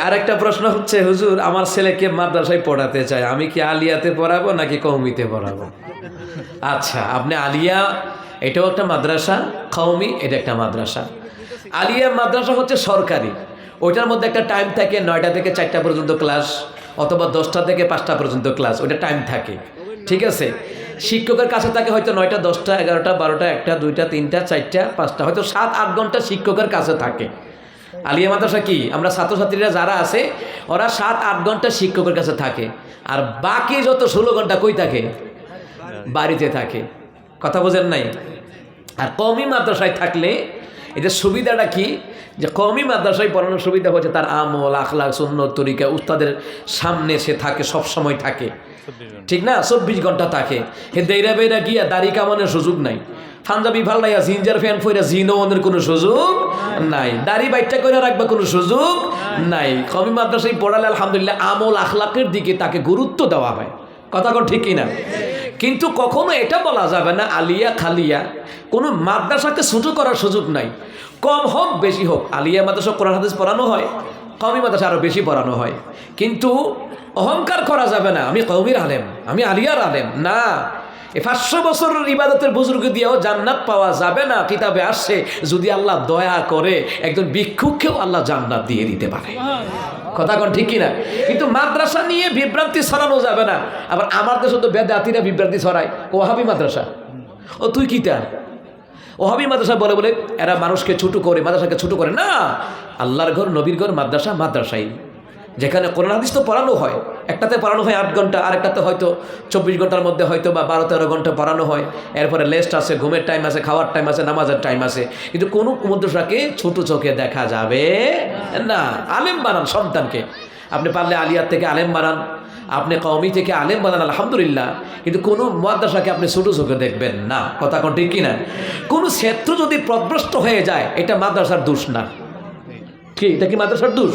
আরেকটা প্রশ্ন হচ্ছে, হুজুর আমার ছেলেকে মাদ্রাসায় পড়াতে চাই, আমি কি আলিয়াতে পড়াবো নাকি কওমিতে পড়াবো? আচ্ছা, আপনি আলিয়া এটাও একটা মাদ্রাসা, কওমি এটা একটা মাদ্রাসা। আলিয়া মাদ্রাসা হচ্ছে সরকারি, ওইটার মধ্যে একটা টাইম থাকে, 9টা থেকে 4টা পর্যন্ত ক্লাস, অথবা 10টা থেকে 5টা পর্যন্ত ক্লাস, ওইটা টাইম থাকে, ঠিক আছে। শিক্ষকের কাছে থাকে হয়তো 9টা, 10টা, 11টা, 12টা, 1টা, 2টা, 3টা, 4টা, 5টা, হয়তো 7-8 ঘন্টা শিক্ষকের কাছে থাকে। আলিয়া মাদ্রাসা কি, আমরা ছাত্রছাত্রীরা যারা আছে ওরা 7-8 ঘন্টা শিক্ষকের কাছে থাকে, আর বাকি যত 16 ঘন্টা কই থাকে? বাড়িতে থাকে। কথা বোঝেন নাই? আর কওমি মাদ্রাসায় থাকলে এটা সুবিধাটা কি, যে কওমি মাদ্রাসায় পড়ানোর সুবিধা হচ্ছে তার আমল, আখলাক, সুন্নত, তরিকা উস্তাদের সামনে সে থাকে, সব সময় থাকে, ঠিক না? 24 ঘন্টা থাকে। হে দেইরা বেইরা গিয়া দাড়ি কামানোর সুযোগ নাই, পাঞ্জাবি ফাল্লাইয়া জিঞ্জার ফ্যান ফইরা জিনোনের কোনো সুযোগ নাই, দাড়ি বাইটটা করে রাখবা কোনো সুযোগ নাই। কওমি মাদ্রাসায় পড়ালে আলহামদুলিল্লাহ আমল আখলাকের দিকে তাকে গুরুত্ব দেওয়া হয়। কথা কন ঠিক কিনা? কিন্তু কখনো এটা বলা যাবে না আলিয়া খালিয়া, কোনো মাদ্রাসাকে ছোটো করার সুযোগ নাই। কম হোক বেশি হোক, আলিয়া মাদ্রাসা কোরআন হাদিস পড়ানো হয়, কওমি মাদ্রাসা আরও বেশি পড়ানো হয়। কিন্তু অহংকার করা যাবে না আমি কওমির আলেম, আমি আলিয়ার আলেম, না। 500 বছরের ইবাদতের বুজুর্গ দিয়েও জান্নাত পাওয়া যাবে না। কিতাবে আসছে যদি আল্লাহ দয়া করে একজন ভিক্ষুককেও আল্লাহ জান্নাত দিয়ে দিতে পারে। কথা কোন ঠিক কিনা? কিন্তু মাদ্রাসা নিয়ে বিভ্রান্তি ছড়ানো যাবে না। আবার আমার দেশে তো বেদাতিরা বিভ্রান্তি ছড়ায়, ওয়াহাবি মাদ্রাসা, ও তুই কিটা? ওয়াহাবি মাদ্রাসা বলে বলে এরা মানুষকে ছোট করে, মাদ্রাসাকে ছোট করে। না, আল্লাহর ঘর, নবীর ঘর, মাদ্রাসা মাদ্রাসাই, যেখানে কোরআন হাদিস তো পড়ানো হয়। একটাতে পড়ানো হয় 8 ঘন্টা, আরেকটাতে হয়তো 24 ঘন্টার মধ্যে হয়তো বা 12-13 ঘন্টা পড়ানো হয়। এরপরে লেস্ট আছে, ঘুমের টাইম আছে, খাওয়ার টাইম আছে, নামাজের টাইম আছে। কিন্তু কোনো মাদ্রাসাকে ছোট চোখে দেখা যাবে না। আলেম বানান সন্তানকে, আপনি পারলে আলিয়ার থেকে আলেম বানান, আপনি কওমি থেকে আলেম বানান, আলহামদুলিল্লাহ। কিন্তু কোনো মাদ্রাসাকে আপনি ছোট চোখে দেখবেন না। কথা কোন ঠিক কিনা? কোনো ক্ষেত্র যদি পথভ্রষ্ট হয়ে যায় এটা মাদ্রাসার দোষ না। কি এটা কি মাদ্রাসার দোষ?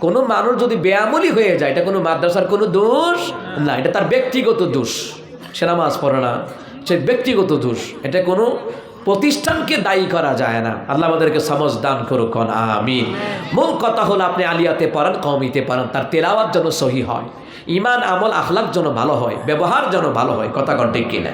কোনো মানুষ যদি বেআমলি হয়ে যায় এটা কোনো মাদ্রাসার কোনো দোষ না, এটা তার ব্যক্তিগত দোষ। সে নামাজ পড়ে না, সে ব্যক্তিগত দোষ, এটা কোনো প্রতিষ্ঠানকে দায়ী করা যায় না। আল্লাহ আমাদেরকে সমঝ দান করুক, আমিন। মূল কথা হলো আপনি আলিয়াতে পড়ান, কওমিতে পড়ান, তার তেলাওয়াত যেন সহি হয়, ঈমান আমল আখলাক যেন ভালো হয়, ব্যবহার যেন ভালো হয়। কথা কোন ঠিক কিনা?